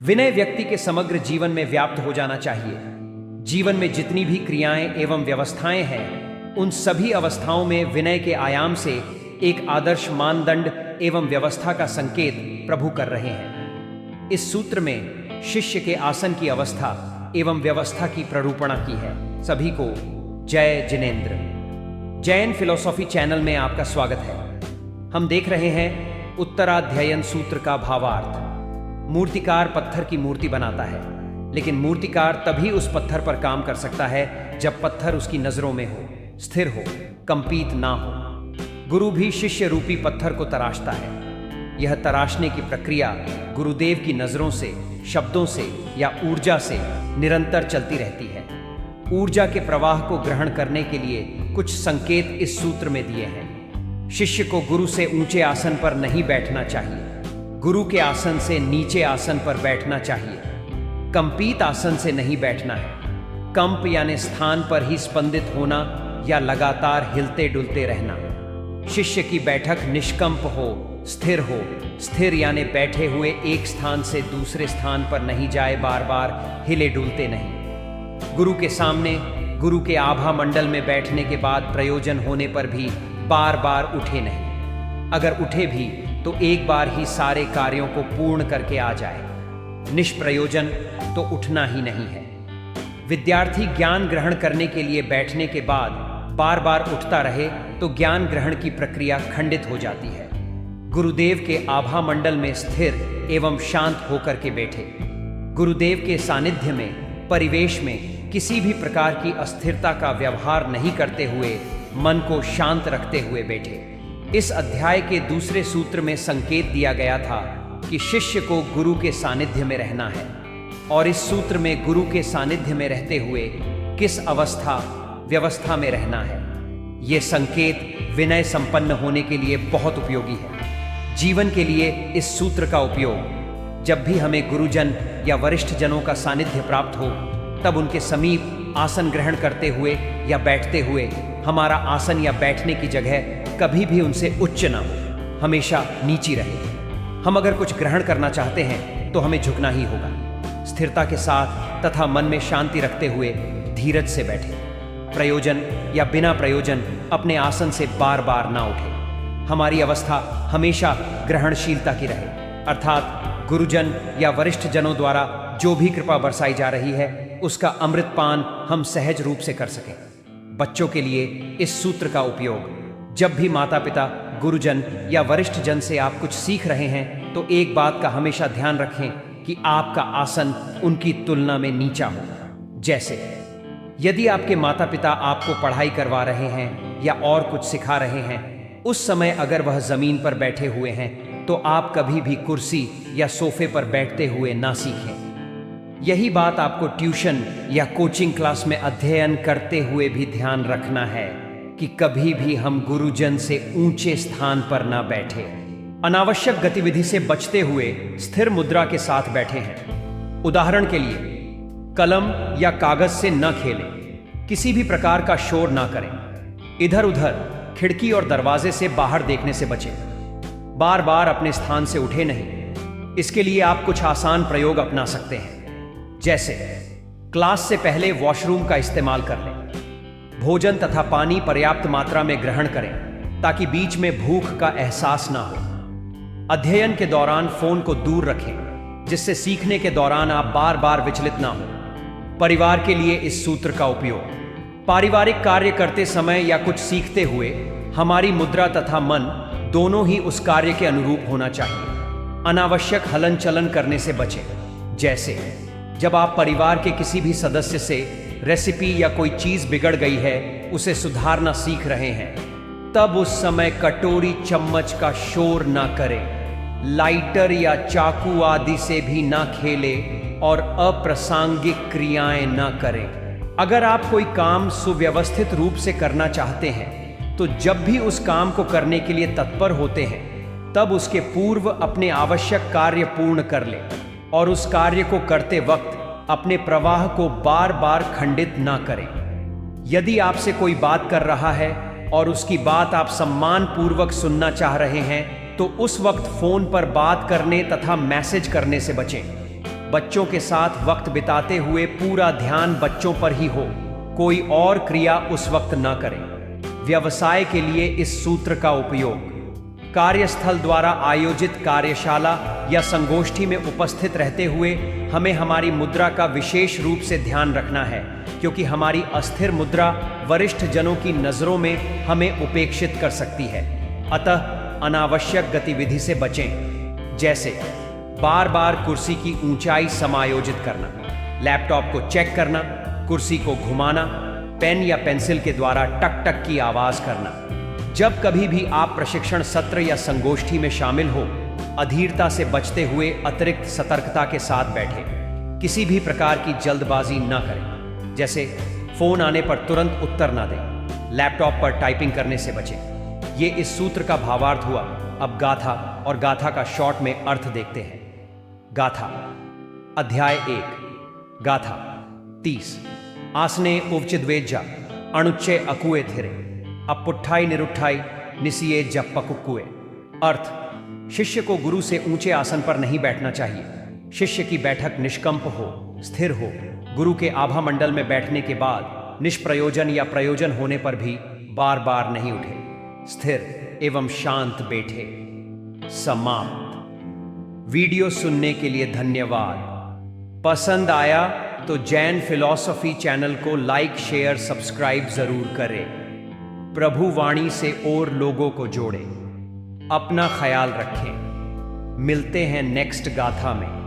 विनय व्यक्ति के समग्र जीवन में व्याप्त हो जाना चाहिए। जीवन में जितनी भी क्रियाएं एवं व्यवस्थाएं हैं, उन सभी अवस्थाओं में विनय के आयाम से एक आदर्श मानदंड एवं व्यवस्था का संकेत प्रभु कर रहे हैं। इस सूत्र में शिष्य के आसन की अवस्था एवं व्यवस्था की प्ररूपणा की है। सभी को जय जिनेन्द्र। जैन फिलॉसफी चैनल में आपका स्वागत है। हम देख रहे हैं उत्तराध्ययन सूत्र का भावार्थ। मूर्तिकार पत्थर की मूर्ति बनाता है, लेकिन मूर्तिकार तभी उस पत्थर पर काम कर सकता है जब पत्थर उसकी नजरों में हो, स्थिर हो, कंपित ना हो। गुरु भी शिष्य रूपी पत्थर को तराशता है। यह तराशने की प्रक्रिया गुरुदेव की नजरों से, शब्दों से या ऊर्जा से निरंतर चलती रहती है। ऊर्जा के प्रवाह को ग्रहण करने के लिए कुछ संकेत इस सूत्र में दिए हैं। शिष्य को गुरु से ऊंचे आसन पर नहीं बैठना चाहिए, गुरु के आसन से नीचे आसन पर बैठना चाहिए। कंपित आसन से नहीं बैठना है। कंप यानी स्थान पर ही स्पंदित होना या लगातार हिलते डुलते रहना। शिष्य की बैठक निष्कंप हो, स्थिर हो। स्थिर यानी बैठे हुए एक स्थान से दूसरे स्थान पर नहीं जाए, बार बार हिले डुलते नहीं। गुरु के सामने, गुरु के आभा मंडल में बैठने के बाद प्रयोजन होने पर भी बार बार उठे नहीं। अगर उठे भी तो एक बार ही सारे कार्यों को पूर्ण करके आ जाए। निष्प्रयोजन तो उठना ही नहीं है। विद्यार्थी ज्ञान ग्रहण करने के लिए बैठने के बाद बार बार उठता रहे तो ज्ञान ग्रहण की प्रक्रिया खंडित हो जाती है। गुरुदेव के आभा मंडल में स्थिर एवं शांत होकर के बैठे। गुरुदेव के सानिध्य में, परिवेश में किसी भी प्रकार की अस्थिरता का व्यवहार नहीं करते हुए मन को शांत रखते हुए बैठे। इस अध्याय के दूसरे सूत्र में संकेत दिया गया था कि शिष्य को गुरु के सानिध्य में रहना है, और इस सूत्र में गुरु के सानिध्य में रहते हुए किस अवस्था, व्यवस्था में रहना है। यह संकेत विनय संपन्न होने के लिए बहुत उपयोगी है। जीवन के लिए इस सूत्र का उपयोग जब भी हमें गुरुजन या वरिष्ठ जनों का सानिध्य प्राप्त हो, तब उनके समीप आसन ग्रहण करते हुए या बैठते हुए हमारा आसन या बैठने की जगह कभी भी उनसे उच्च ना हो, हमेशा नीची रहे। हम अगर कुछ ग्रहण करना चाहते हैं तो हमें झुकना ही होगा। स्थिरता के साथ तथा मन में शांति रखते हुए धीरज से बैठे। प्रयोजन या बिना प्रयोजन अपने आसन से बार बार ना उठे। हमारी अवस्था हमेशा ग्रहणशीलता की रहे, अर्थात गुरुजन या वरिष्ठ जनों द्वारा जो भी कृपा बरसाई जा रही है उसका अमृतपान हम सहज रूप से कर सकें। बच्चों के लिए इस सूत्र का उपयोग जब भी माता पिता, गुरुजन या वरिष्ठ जन से आप कुछ सीख रहे हैं तो एक बात का हमेशा ध्यान रखें कि आपका आसन उनकी तुलना में नीचा हो। जैसे यदि आपके माता पिता आपको पढ़ाई करवा रहे हैं या और कुछ सिखा रहे हैं, उस समय अगर वह जमीन पर बैठे हुए हैं तो आप कभी भी कुर्सी या सोफे पर बैठते हुए ना सीखें। यही बात आपको ट्यूशन या कोचिंग क्लास में अध्ययन करते हुए भी ध्यान रखना है कि कभी भी हम गुरुजन से ऊंचे स्थान पर ना बैठे। अनावश्यक गतिविधि से बचते हुए स्थिर मुद्रा के साथ बैठे हैं। उदाहरण के लिए, कलम या कागज से न खेलें, किसी भी प्रकार का शोर ना करें, इधर उधर खिड़की और दरवाजे से बाहर देखने से बचें, बार बार अपने स्थान से उठे नहीं। इसके लिए आप कुछ आसान प्रयोग अपना सकते हैं, जैसे क्लास से पहले वॉशरूम का इस्तेमाल कर लें। भोजन तथा पानी पर्याप्त मात्रा में ग्रहण करें ताकि बीच में भूख का एहसास ना हो। अध्ययन के दौरान फोन को दूर रखें, जिससे सीखने के दौरान आप बार बार विचलित ना हो। परिवार के लिए इस सूत्र का उपयोग पारिवारिक कार्य करते समय या कुछ सीखते हुए हमारी मुद्रा तथा मन दोनों ही उस कार्य के अनुरूप होना चाहिए। अनावश्यक हलन चलन करने से बचें। जैसे जब आप परिवार के किसी भी सदस्य से रेसिपी या कोई चीज बिगड़ गई है, उसे सुधारना सीख रहे हैं, तब उस समय कटोरी चम्मच का शोर ना करें, लाइटर या चाकू आदि से भी ना खेलें और अप्रासंगिक क्रियाएं ना करें। अगर आप कोई काम सुव्यवस्थित रूप से करना चाहते हैं तो जब भी उस काम को करने के लिए तत्पर होते हैं तब उसके पूर्व अपने आवश्यक कार्य पूर्ण कर लें और उस कार्य को करते वक्त अपने प्रवाह को बार बार खंडित ना करें। यदि आपसे कोई बात कर रहा है और उसकी बात आप सम्मान पूर्वक सुनना चाह रहे हैं तो उस वक्त फोन पर बात करने तथा मैसेज करने से बचें। बच्चों के साथ वक्त बिताते हुए पूरा ध्यान बच्चों पर ही हो, कोई और क्रिया उस वक्त न करें। व्यवसाय के लिए इस सूत्र का उपयोग कार्यस्थल द्वारा आयोजित कार्यशाला या संगोष्ठी में उपस्थित रहते हुए हमें हमारी मुद्रा का विशेष रूप से ध्यान रखना है, क्योंकि हमारी अस्थिर मुद्रा वरिष्ठ जनों की नजरों में हमें उपेक्षित कर सकती है। अतः अनावश्यक गतिविधि से बचें, जैसे बार बार कुर्सी की ऊंचाई समायोजित करना, लैपटॉप को चेक करना, कुर्सी को घुमाना, पेन या पेंसिल के द्वारा टक टक की आवाज करना। जब कभी भी आप प्रशिक्षण सत्र या संगोष्ठी में शामिल हो, अधीरता से बचते हुए अतिरिक्त सतर्कता के साथ बैठें। किसी भी प्रकार की जल्दबाजी न करें, जैसे फोन आने पर तुरंत उत्तर न दें, लैपटॉप पर टाइपिंग करने से बचें। ये इस सूत्र का भावार्थ हुआ। अब गाथा और गाथा का शॉर्ट में अर्थ देखते हैं। गाथा अध्याय 1। गाथा 30। आसने उवचिद्वेज्जा अणुच्चे अकुए थिरे अपुट्ठाई निरुट्ठाई निसिये जप पकुकुए। अर्थ, शिष्य को गुरु से ऊंचे आसन पर नहीं बैठना चाहिए। शिष्य की बैठक निष्कंप हो, स्थिर हो। गुरु के आभा मंडल में बैठने के बाद निष्प्रयोजन या प्रयोजन होने पर भी बार बार नहीं उठे। स्थिर एवं शांत बैठे। समाप्त। वीडियो सुनने के लिए धन्यवाद। पसंद आया तो जैन फिलॉसफी चैनल को लाइक, शेयर, सब्सक्राइब जरूर करें। प्रभु वाणी से और लोगों को जोड़ें। अपना ख्याल रखें। मिलते हैं नेक्स्ट गाथा में।